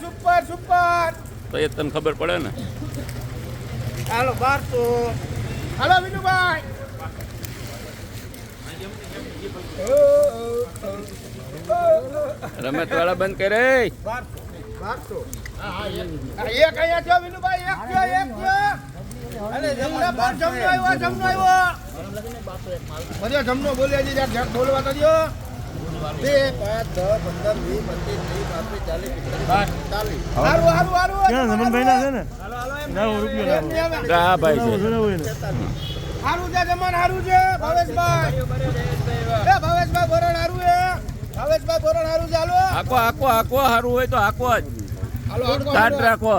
Super super. તો એ તને ખબર પડે ને. હાલો 1200. હાલો વિનુભાઈ. રમત વાળા બંધ કરે. 1200. એક અહીંયા થયો વિનુભાઈ, એક થયો, એક થયો. અરે જમણા પર જમનો આવ્યો, જમનો આવ્યો. બધો જમનો બોલે છે, જરાક બોલવા તો દો. 2 5 10 15 20 25 30 40 હારું હારું હારું. ક્યાં જમનભાઈ ના છે ને? હાલો હાલો એમ. ના રૂપિયો લાવો. હા ભાઈ છે. હારું છે જમન, હારું છે ભાવેશભાઈ. એ ભાવેશભાઈ બોરણ હારું છે. ભાવેશભાઈ બોરણ હારું છે. હાલો આખો આખો આખો સારું હોય તો આખો જ હાલો હાલો. તાટ રાખો.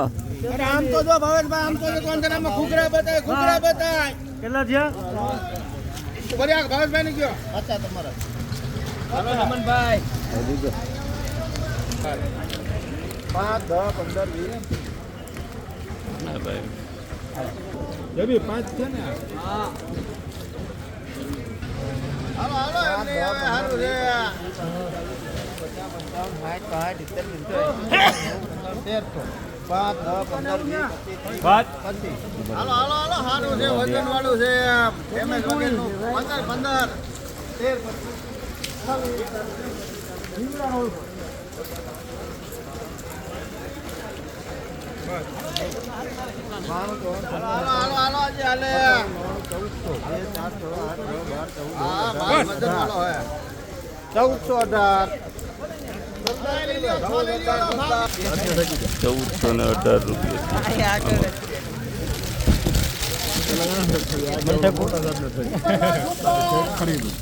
અરે આમ તો જો ભાવેશભાઈ, આમ તો જો કોન્ટરામાં ઘૂઘરા બતાય, ઘૂઘરા બતાય. કેટલા થયા? બરિયા ભાવેશભાઈ ને કયો અચ્છા તમારા. હાલો રમણભાઈ. 5 10 15 20. ના ભાઈ. એ બી 5 છે ને. હા હાલો હાલો એમને હવે હારું છે. 50 હાલો હાલો હાલો હારું છે, વજન વાળું છે. ફેમસ વજનનું 15 15 હાલો હાલો હાલો આજે હાલે. હા ભાઈ વજન વાળો હે. 1418 1418 રૂપિયા. ખરીદું